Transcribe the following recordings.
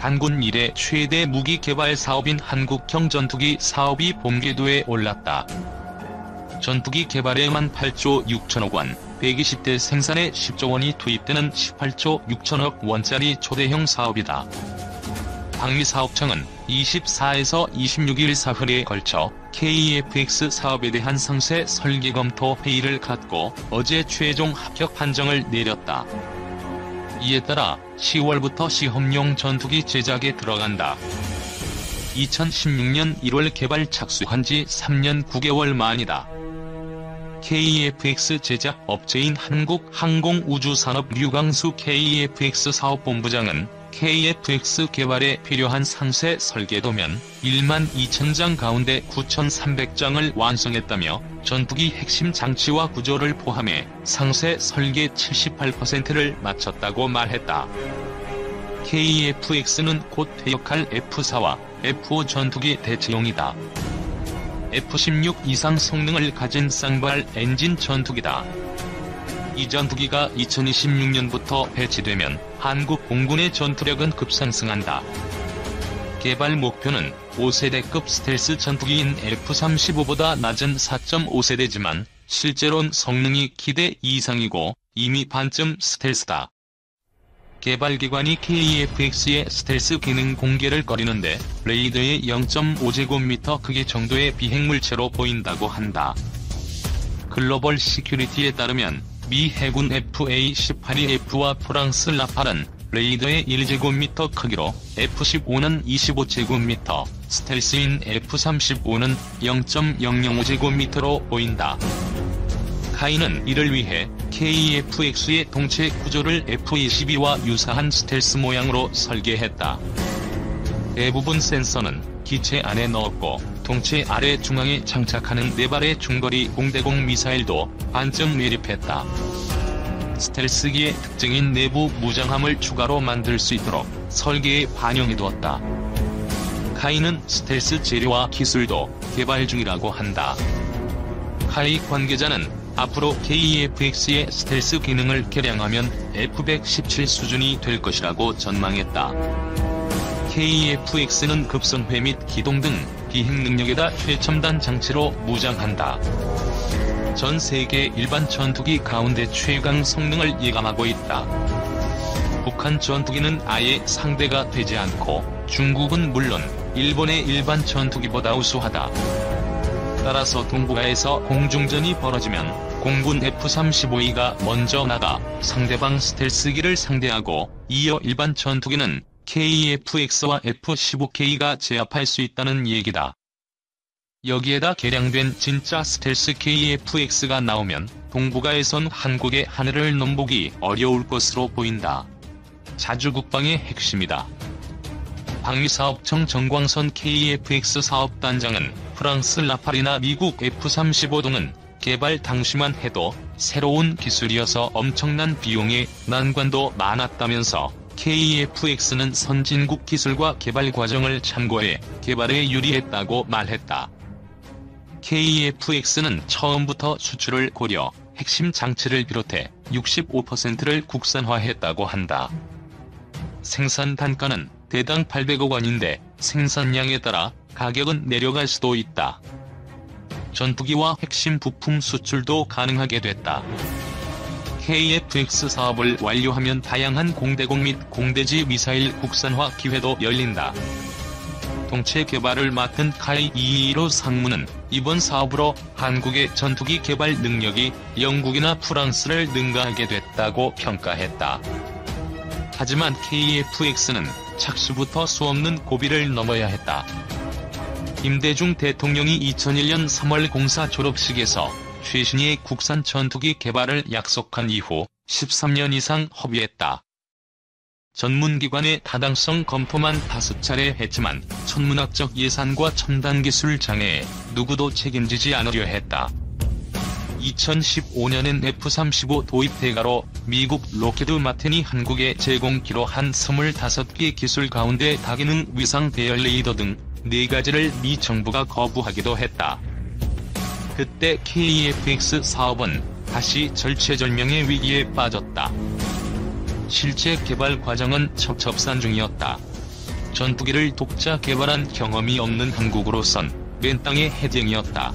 단군 이래 최대 무기 개발 사업인 한국형 전투기 사업이 본궤도에 올랐다. 전투기 개발에만 8조 6천억 원, 120대 생산에 10조 원이 투입되는 18조 6천억 원짜리 초대형 사업이다. 방위사업청은 24에서 26일 사흘에 걸쳐 KF-X 사업에 대한 상세 설계 검토 회의를 갖고 어제 최종 합격 판정을 내렸다. 이에 따라 10월부터 시험용 전투기 제작에 들어간다. 2016년 1월 개발 착수한 지 3년 9개월 만이다. KF-X 제작 업체인 한국항공우주산업 류광수 KF-X 사업본부장은 KF-X 개발에 필요한 상세 설계도면 12,000장 가운데 9,300장을 완성했다며 전투기 핵심 장치와 구조를 포함해 상세 설계 78%를 마쳤다고 말했다. KF-X는 곧 퇴역할 F-4와 F-5 전투기 대체용이다. F-16 이상 성능을 가진 쌍발 엔진 전투기다. 이 전투기가 2026년부터 배치되면 한국 공군의 전투력은 급상승한다. 개발 목표는 5세대급 스텔스 전투기인 F-35보다 낮은 4.5세대지만 실제론 성능이 기대 이상이고 이미 반쯤 스텔스다. 개발기관이 KF-X의 스텔스 기능 공개를 꺼리는데 레이더의 0.5제곱미터 크기 정도의 비행물체로 보인다고 한다. 글로벌 시큐리티에 따르면 미 해군 FA-18F와 프랑스 라팔은 레이더의 1제곱미터 크기로 F-15는 25제곱미터, 스텔스인 F-35는 0.005제곱미터로 보인다. 카이는 이를 위해 KF-X의 동체 구조를 F-22와 유사한 스텔스 모양으로 설계했다. 대부분 센서는 기체 안에 넣었고 동체 아래 중앙에 장착하는 4발의 중거리 공대공 미사일도 반쯤 매립했다. 스텔스기의 특징인 내부 무장함을 추가로 만들 수 있도록 설계에 반영해두었다. 카이는 스텔스 재료와 기술도 개발 중이라고 한다. 카이 관계자는 앞으로 KF-X의 스텔스 기능을 개량하면 F-117 수준이 될 것이라고 전망했다. KF-X는 급선회 및 기동 등 비행 능력에다 최첨단 장치로 무장한다. 전 세계 일반 전투기 가운데 최강 성능을 예감하고 있다. 북한 전투기는 아예 상대가 되지 않고 중국은 물론 일본의 일반 전투기보다 우수하다. 따라서 동북아에서 공중전이 벌어지면 공군 F-35E가 먼저 나가 상대방 스텔스기를 상대하고 이어 일반 전투기는 KF-X와 F-15K가 제압할 수 있다는 얘기다. 여기에다 개량된 진짜 스텔스 KF-X가 나오면 동북아에선 한국의 하늘을 넘보기 어려울 것으로 보인다. 자주국방의 핵심이다. 방위사업청 정광선 KF-X 사업단장은 프랑스 라팔이나 미국 F-35 등은 개발 당시만 해도 새로운 기술이어서 엄청난 비용에 난관도 많았다면서 KF-X는 선진국 기술과 개발 과정을 참고해 개발에 유리했다고 말했다. KF-X는 처음부터 수출을 고려, 핵심 장치를 비롯해 65%를 국산화했다고 한다. 생산 단가는 대당 800억 원인데 생산량에 따라 가격은 내려갈 수도 있다. 전투기와 핵심 부품 수출도 가능하게 됐다. KF-X 사업을 완료하면 다양한 공대공 및 공대지 미사일 국산화 기회도 열린다. 동체 개발을 맡은 카이 이히로 상무는 이번 사업으로 한국의 전투기 개발 능력이 영국이나 프랑스를 능가하게 됐다고 평가했다. 하지만 KF-X는 착수부터 수없는 고비를 넘어야 했다. 김대중 대통령이 2001년 3월 공사 졸업식에서 최신의 국산 전투기 개발을 약속한 이후 13년 이상 허비했다. 전문기관의 타당성 검토만 5차례 했지만 천문학적 예산과 첨단기술 장애에 누구도 책임지지 않으려 했다. 2015년엔 F-35 도입 대가로 미국 로키드 마틴이 한국에 제공키로 한 25개 기술 가운데 다기능 위상 대열 레이더 등 4가지를 미 정부가 거부하기도 했다. 그때 KF-X 사업은 다시 절체절명의 위기에 빠졌다. 실제 개발 과정은 첩첩산 중이었다. 전투기를 독자 개발한 경험이 없는 한국으로선 맨땅의 해쟁이었다.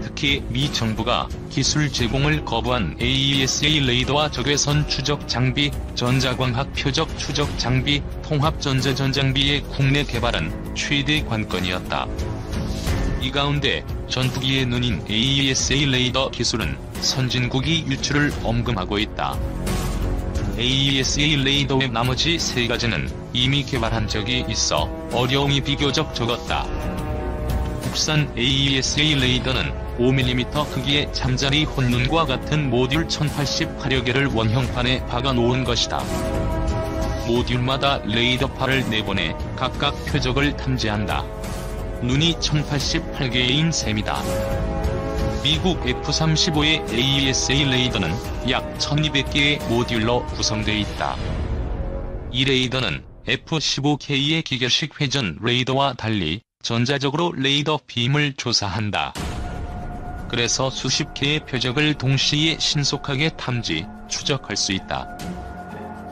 특히 미 정부가 기술 제공을 거부한 AESA 레이더와 적외선 추적 장비, 전자광학 표적 추적 장비, 통합 전자전 장비의 국내 개발은 최대 관건이었다. 이 가운데 전투기의 눈인 AESA 레이더 기술은 선진국이 유출을 엄금하고 있다. AESA 레이더 외 나머지 세 가지는 이미 개발한 적이 있어 어려움이 비교적 적었다. 국산 AESA 레이더는 5mm 크기의 잠자리 혼눈과 같은 모듈 1080 화력계를 원형판에 박아놓은 것이다. 모듈마다 레이더파를 내보내 각각 표적을 탐지한다. 눈이 1088개인 셈이다. 미국 F-35의 AESA 레이더는 약 1200개의 모듈로 구성돼 있다. 이 레이더는 F-15K의 기계식 회전 레이더와 달리 전자적으로 레이더 빔을 조사한다. 그래서 수십 개의 표적을 동시에 신속하게 탐지, 추적할 수 있다.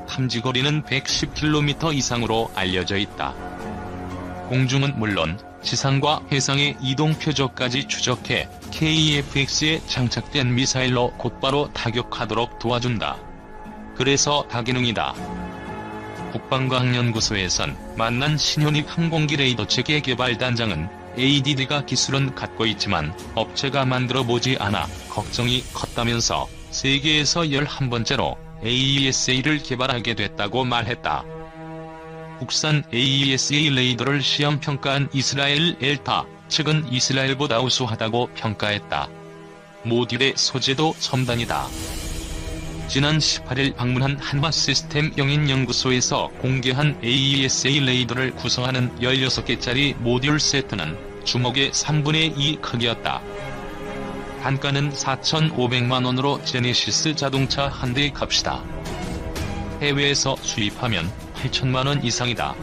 탐지거리는 110km 이상으로 알려져 있다. 공중은 물론 지상과 해상의 이동 표적까지 추적해 KF-X에 장착된 미사일로 곧바로 타격하도록 도와준다. 그래서 다기능이다. 국방과학연구소에선 만난 신현익 항공기 레이더 체계 개발 단장은 ADD가 기술은 갖고 있지만 업체가 만들어보지 않아 걱정이 컸다면서 세계에서 11번째로 AESA를 개발하게 됐다고 말했다. 국산 AESA 레이더를 시험평가한 이스라엘 엘타 측은 이스라엘보다 우수하다고 평가했다. 모듈의 소재도 첨단이다. 지난 18일 방문한 한화시스템 영인연구소에서 공개한 AESA 레이더를 구성하는 16개짜리 모듈 세트는 주먹의 3분의 2 크기였다. 단가는 4,500만원으로 제네시스 자동차 한 대 값이다. 해외에서 수입하면 8천만원 이상이다.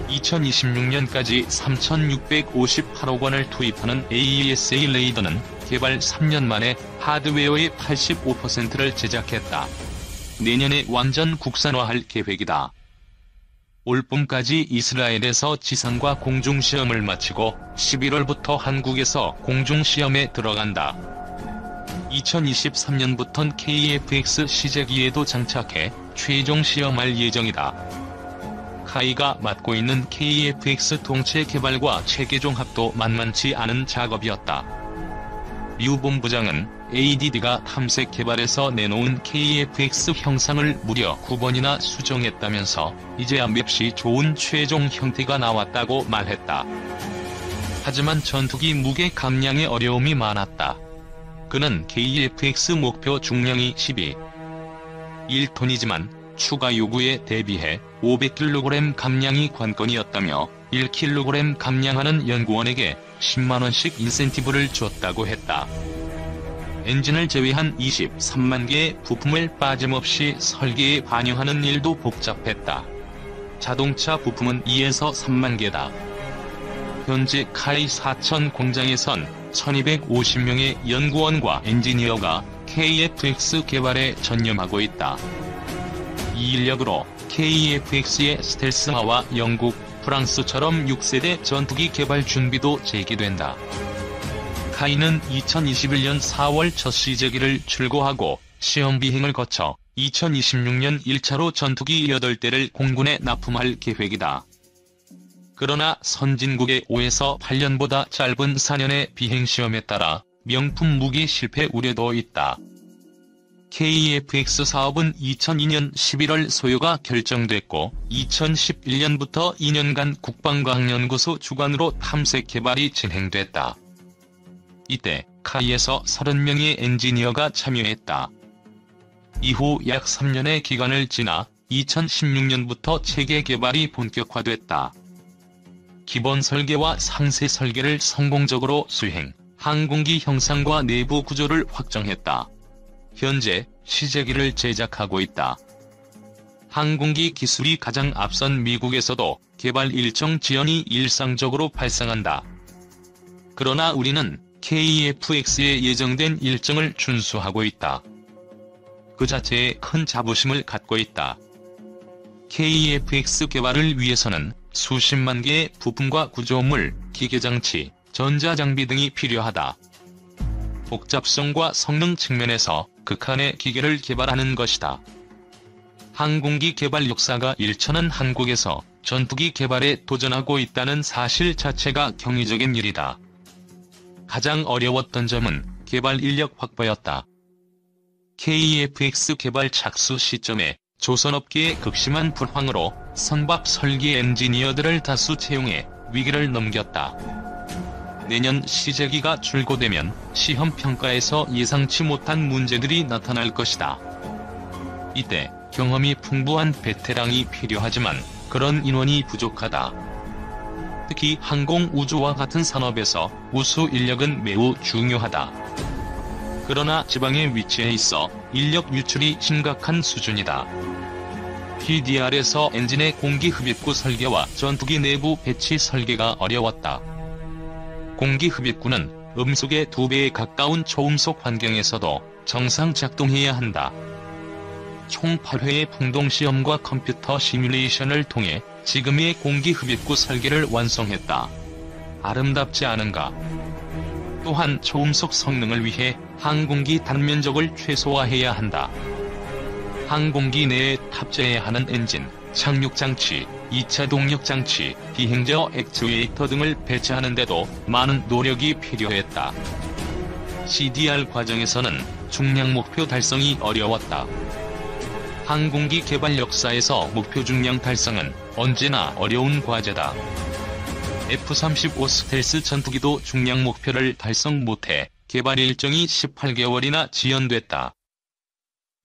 2026년까지 3,658억 원을 투입하는 AESA 레이더는 개발 3년 만에 하드웨어의 85%를 제작했다. 내년에 완전 국산화할 계획이다. 올봄까지 이스라엘에서 지상과 공중시험을 마치고 11월부터 한국에서 공중시험에 들어간다. 2023년부턴 KF-X 시제기에도 장착해 최종 시험할 예정이다. 카이가 맡고 있는 KF-X 동체 개발과 체계 종합도 만만치 않은 작업이었다. 류 본부장은 ADD가 탐색 개발에서 내놓은 KF-X 형상을 무려 9번이나 수정했다면서 이제야 맵시 좋은 최종 형태가 나왔다고 말했다. 하지만 전투기 무게 감량에 어려움이 많았다. 그는 KF-X 목표 중량이 1톤이지만 추가 요구에 대비해 500kg 감량이 관건이었다며 1kg 감량하는 연구원에게 10만원씩 인센티브를 줬다고 했다. 엔진을 제외한 23만 개의 부품을 빠짐없이 설계에 반영하는 일도 복잡했다. 자동차 부품은 2에서 3만 개다. 현재 카이 4천 공장에선 1250명의 연구원과 엔지니어가 KF-X 개발에 전념하고 있다. 이 인력으로 KF-X의 스텔스화와 영국, 프랑스처럼 6세대 전투기 개발 준비도 재개된다. 카이는 2021년 4월 첫 시제기를 출고하고 시험 비행을 거쳐 2026년 1차로 전투기 8대를 공군에 납품할 계획이다. 그러나 선진국의 5에서 8년보다 짧은 4년의 비행시험에 따라 명품 무기 실패 우려도 있다. KF-X 사업은 2002년 11월 소요가 결정됐고 2011년부터 2년간 국방과학연구소 주관으로 탐색 개발이 진행됐다. 이때 카이에서 30명의 엔지니어가 참여했다. 이후 약 3년의 기간을 지나 2016년부터 체계 개발이 본격화됐다. 기본 설계와 상세 설계를 성공적으로 수행, 항공기 형상과 내부 구조를 확정했다. 현재 시제기를 제작하고 있다. 항공기 기술이 가장 앞선 미국에서도 개발 일정 지연이 일상적으로 발생한다. 그러나 우리는 KF-X에 예정된 일정을 준수하고 있다. 그 자체에 큰 자부심을 갖고 있다. KEFX 개발을 위해서는 수십만 개의 부품과 구조물, 기계장치, 전자장비 등이 필요하다. 복잡성과 성능 측면에서 극한의 기계를 개발하는 것이다. 항공기 개발 역사가 일천한 한국에서 전투기 개발에 도전하고 있다는 사실 자체가 경이적인 일이다. 가장 어려웠던 점은 개발 인력 확보였다. KEFX 개발 착수 시점에 조선업계의 극심한 불황으로 선박 설계 엔지니어들을 다수 채용해 위기를 넘겼다. 내년 시제기가 출고되면 시험평가에서 예상치 못한 문제들이 나타날 것이다. 이때 경험이 풍부한 베테랑이 필요하지만 그런 인원이 부족하다. 특히 항공우주와 같은 산업에서 우수 인력은 매우 중요하다. 그러나 지방의 위치에 있어 인력 유출이 심각한 수준이다. PDR에서 엔진의 공기흡입구 설계와 전투기 내부 배치 설계가 어려웠다. 공기흡입구는 음속의 2배에 가까운 초음속 환경에서도 정상 작동해야 한다. 총 8회의 풍동시험과 컴퓨터 시뮬레이션을 통해 지금의 공기흡입구 설계를 완성했다. 아름답지 않은가? 또한 초음속 성능을 위해 항공기 단면적을 최소화해야 한다. 항공기 내에 탑재해야 하는 엔진, 착륙장치, 2차 동력장치, 비행저 액추에이터 등을 배치하는데도 많은 노력이 필요했다. CDR 과정에서는 중량 목표 달성이 어려웠다. 항공기 개발 역사에서 목표 중량 달성은 언제나 어려운 과제다. F-35 스텔스 전투기도 중량 목표를 달성 못해 개발 일정이 18개월이나 지연됐다.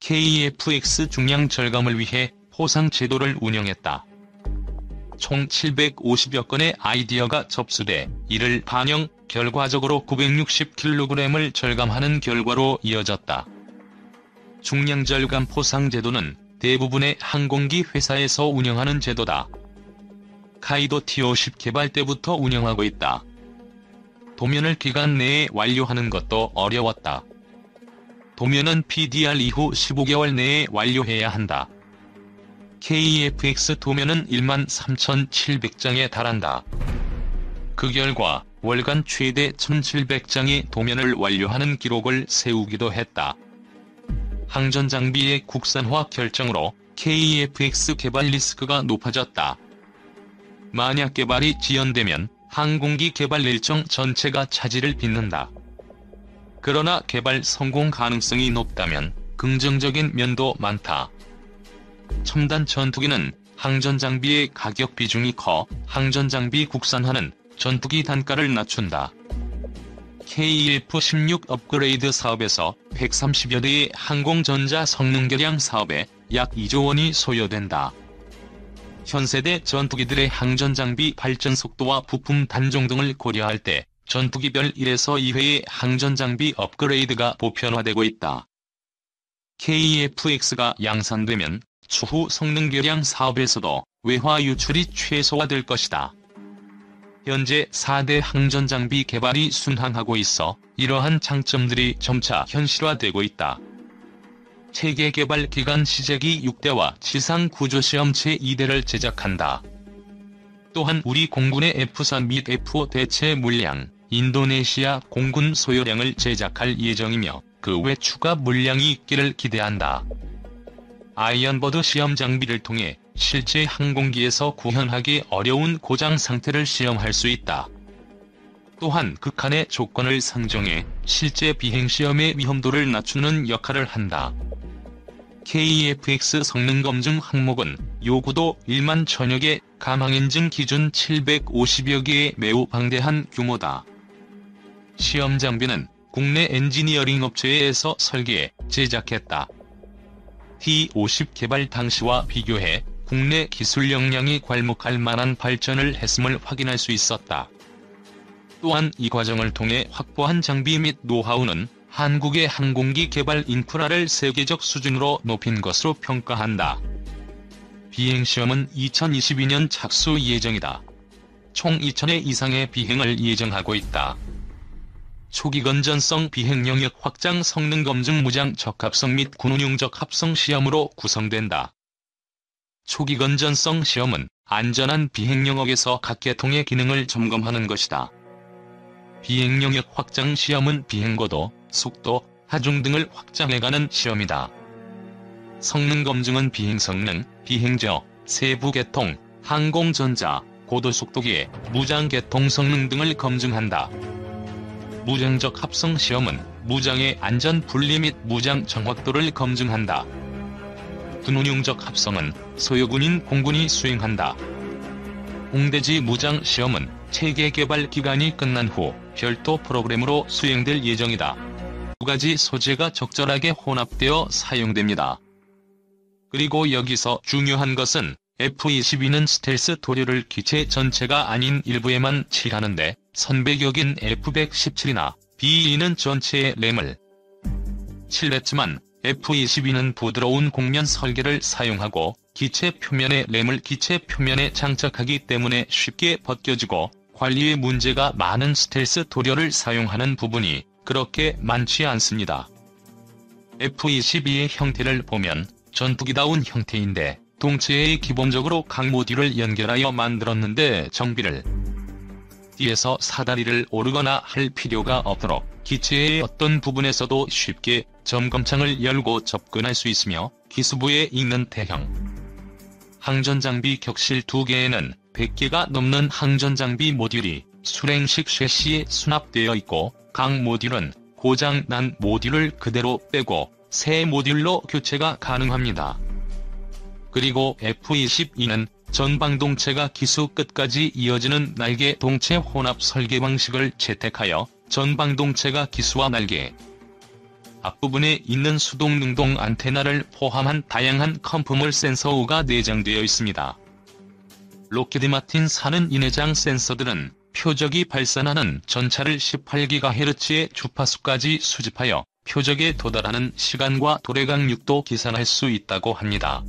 KEFX 중량 절감을 위해 포상 제도를 운영했다. 총 750여 건의 아이디어가 접수돼 이를 반영, 결과적으로 960kg을 절감하는 결과로 이어졌다. 중량 절감 포상 제도는 대부분의 항공기 회사에서 운영하는 제도다. 카이도 T-50 개발 때부터 운영하고 있다. 도면을 기간 내에 완료하는 것도 어려웠다. 도면은 PDR 이후 15개월 내에 완료해야 한다. KEFX 도면은 13,700장에 달한다. 그 결과 월간 최대 1,700장의 도면을 완료하는 기록을 세우기도 했다. 항전장비의 국산화 결정으로 KEFX 개발 리스크가 높아졌다. 만약 개발이 지연되면 항공기 개발 일정 전체가 차질을 빚는다. 그러나 개발 성공 가능성이 높다면 긍정적인 면도 많다. 첨단 전투기는 항전장비의 가격 비중이 커 항전장비 국산화는 전투기 단가를 낮춘다. KF-16 업그레이드 사업에서 130여 대의 항공전자 성능개량 사업에 약 2조 원이 소요된다. 현세대 전투기들의 항전장비 발전 속도와 부품 단종 등을 고려할 때 전투기별 1에서 2회의 항전장비 업그레이드가 보편화되고 있다. KEFX가 양산되면 추후 성능개량 사업에서도 외화 유출이 최소화될 것이다. 현재 4대 항전장비 개발이 순항하고 있어 이러한 장점들이 점차 현실화되고 있다. 체계 개발 기간 시제기 6대와 지상 구조시험체 2대를 제작한다. 또한 우리 공군의 F-4 및 F-5 대체 물량, 인도네시아 공군 소요량을 제작할 예정이며 그 외 추가 물량이 있기를 기대한다. 아이언버드 시험 장비를 통해 실제 항공기에서 구현하기 어려운 고장 상태를 시험할 수 있다. 또한 극한의 조건을 상정해 실제 비행시험의 위험도를 낮추는 역할을 한다. KEFX 성능검증 항목은 요구도 1만 천여 개, 감항인증 기준 750여 개의 매우 방대한 규모다. 시험 장비는 국내 엔지니어링 업체에서 설계, 제작했다. T-50 개발 당시와 비교해 국내 기술 역량이 괄목할 만한 발전을 했음을 확인할 수 있었다. 또한 이 과정을 통해 확보한 장비 및 노하우는 한국의 항공기 개발 인프라를 세계적 수준으로 높인 것으로 평가한다. 비행시험은 2022년 착수 예정이다. 총 2,000회 이상의 비행을 예정하고 있다. 초기 건전성 비행 영역 확장 성능 검증 무장 적합성 및 군운용 적합성 시험으로 구성된다. 초기 건전성 시험은 안전한 비행 영역에서 각 계통의 기능을 점검하는 것이다. 비행 영역 확장 시험은 비행고도, 속도, 하중 등을 확장해가는 시험이다. 성능 검증은 비행 성능, 비행저, 세부 계통, 항공전자, 고도속도기의 무장 계통 성능 등을 검증한다. 무장적 합성 시험은 무장의 안전 분리 및 무장 정확도를 검증한다. 군운용적 합성은 소요군인 공군이 수행한다. 홍대지 무장 시험은 체계 개발 기간이 끝난 후 별도 프로그램으로 수행될 예정이다. 두 가지 소재가 적절하게 혼합되어 사용됩니다. 그리고 여기서 중요한 것은 F-22는 스텔스 도료를 기체 전체가 아닌 일부에만 칠하는데 선배격인 F-117이나 B-2는 전체의 램을 칠했지만 F-22는 부드러운 곡면 설계를 사용하고 기체 표면에 램을 기체 표면에 장착하기 때문에 쉽게 벗겨지고 관리에 문제가 많은 스텔스 도료를 사용하는 부분이 그렇게 많지 않습니다. F-22의 형태를 보면 전투기다운 형태인데 동체에 기본적으로 각 모듈을 연결하여 만들었는데 정비를 뒤에서 사다리를 오르거나 할 필요가 없도록 기체의 어떤 부분에서도 쉽게 점검창을 열고 접근할 수 있으며 기수부에 있는 대형 항전장비 격실 2개에는 100개가 넘는 항전장비 모듈이 수랭식 셰시에 수납되어 있고 각 모듈은 고장 난 모듈을 그대로 빼고 새 모듈로 교체가 가능합니다. 그리고 F-22는 전방동체가 기수 끝까지 이어지는 날개 동체 혼합 설계 방식을 채택하여 전방동체가 기수와 날개 앞부분에 있는 수동 능동 안테나를 포함한 다양한 컨포멀 센서우가 내장되어 있습니다. 록히드 마틴사는 이 내장 센서들은 표적이 발산하는 전차를 18GHz의 주파수까지 수집하여 표적에 도달하는 시간과 도래강육도 계산할 수 있다고 합니다.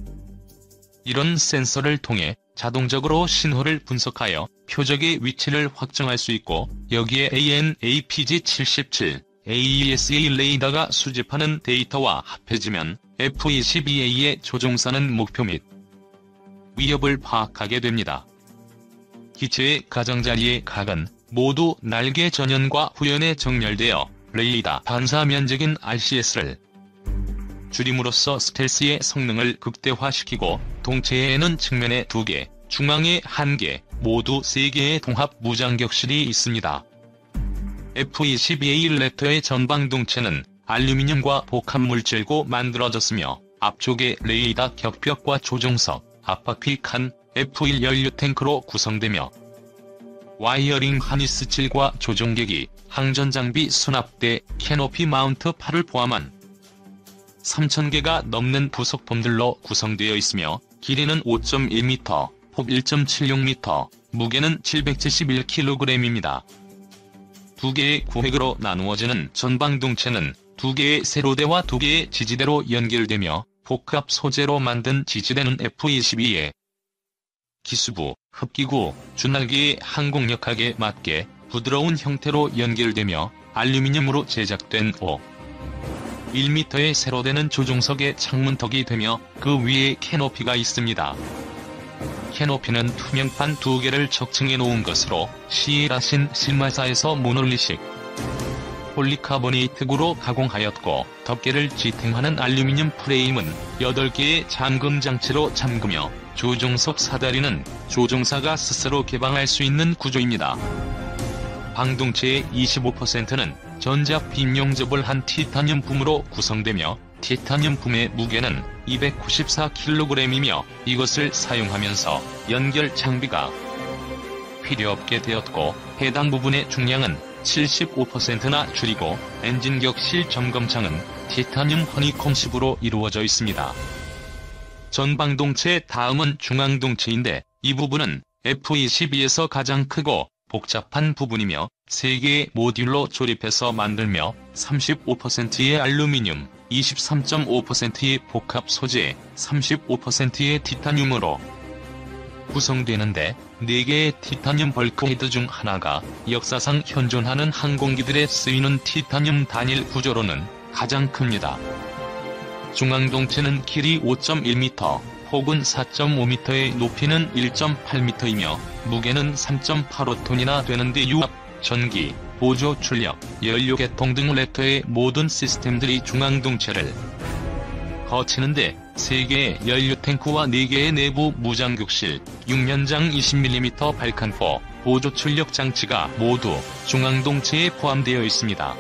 이런 센서를 통해 자동적으로 신호를 분석하여 표적의 위치를 확정할 수 있고 여기에 AN/APG-77, AESA 레이더가 수집하는 데이터와 합해지면 F-22A의 조종사는 목표 및 위협을 파악하게 됩니다. 기체의 가장자리의 각은 모두 날개 전연과 후연에 정렬되어 레이더 반사 면적인 RCS를 줄임으로써 스텔스의 성능을 극대화시키고 동체에는 측면에 2개, 중앙에 1개, 모두 3개의 동합 무장격실이 있습니다. F-22A 랩터의 전방동체는 알루미늄과 복합물질고 만들어졌으며 앞쪽에 레이더 격벽과 조종석, 앞바퀴 칸, F-1 연료탱크로 구성되며 와이어링 하니스 7과 조종계기, 항전장비 수납대, 캐노피 마운트 팔을 포함한 3,000개가 넘는 부속품들로 구성되어 있으며 길이는 5.1m, 폭 1.76m, 무게는 771kg입니다. 2개의 구획으로 나누어지는 전방동체는 2개의 세로대와 2개의 지지대로 연결되며 복합 소재로 만든 지지대는 F-22의 기수부, 흡기구, 주날개의 항공역학에 맞게 부드러운 형태로 연결되며 알루미늄으로 제작된 1m의 세로대는 조종석의 창문턱이 되며 그 위에 캐노피가 있습니다. 캐노피는 투명판 2개를 적층해 놓은 것으로 시에라신 실마사에서 모놀리식 폴리카보네이트구로 가공하였고 덮개를 지탱하는 알루미늄 프레임은 8개의 잠금 장치로 잠그며 조종석 사다리는 조종사가 스스로 개방할 수 있는 구조입니다. 방동체의 25%는 전자 빈용접을 한 티타늄 붐으로 구성되며 티타늄 붐의 무게는 294kg이며 이것을 사용하면서 연결 장비가 필요 없게 되었고 해당 부분의 중량은 75%나 줄이고 엔진 격실 점검창은 티타늄 허니콤식으로 이루어져 있습니다. 전방동체 다음은 중앙동체인데 이 부분은 F-22에서 가장 크고 복잡한 부분이며 3개의 모듈로 조립해서 만들며 35%의 알루미늄, 23.5%의 복합 소재, 35%의 티타늄으로 구성되는데 4개의 티타늄 벌크헤드 중 하나가 역사상 현존하는 항공기들에 쓰이는 티타늄 단일 구조로는 가장 큽니다. 중앙동체는 길이 5.1m, 폭은 4.5m에 높이는 1.8m이며 무게는 3.85톤이나 되는데 유압, 전기, 보조 출력, 연료 개통 등 랩터의 모든 시스템들이 중앙동체를 거치는데 3개의 연료 탱크와 4개의 내부 무장격실, 6면장 20mm 발칸포, 보조 출력 장치가 모두 중앙동체에 포함되어 있습니다.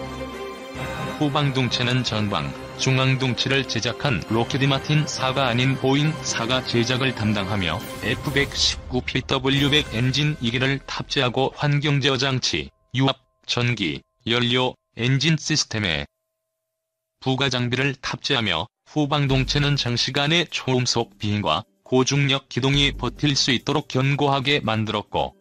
후방동체는 전방, 중앙동체를 제작한 록히드마틴사가 아닌 보잉사가 제작을 담당하며 F-119PW100 엔진 2기를 탑재하고 환경제어 장치, 유압, 전기, 연료, 엔진 시스템에 부가 장비를 탑재하며 후방동체는 장시간의 초음속 비행과 고중력 기동이 버틸 수 있도록 견고하게 만들었고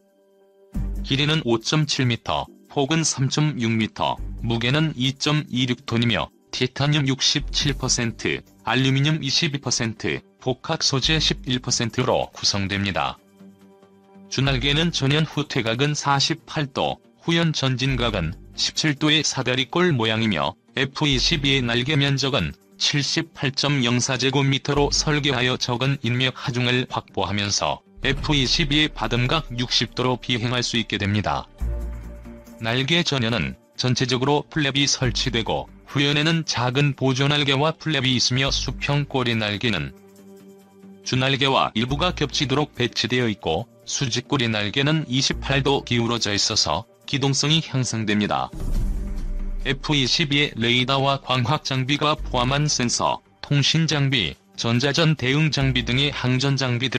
길이는 5.7m, 폭은 3.6m, 무게는 2.26톤이며 티타늄 67%, 알루미늄 22%, 복합 소재 11%로 구성됩니다. 주날개는 전연 후퇴각은 48도, 후연 전진각은 17도의 사다리꼴 모양이며 F-22의 날개 면적은 78.04제곱미터로 설계하여 적은 인력 하중을 확보하면서 F-22의 받음각 60도로 비행할 수 있게 됩니다. 날개 전연은 전체적으로 플랩이 설치되고 후연에는 작은 보조날개와 플랩이 있으며 수평 꼬리 날개는 주날개와 일부가 겹치도록 배치되어 있고 수직꼬리 날개는 28도 기울어져 있어서 기동성이 향상됩니다. F-22의 레이더와 광학 장비가 포함한 센서, 통신 장비, 전자전 대응 장비 등의 항전 장비들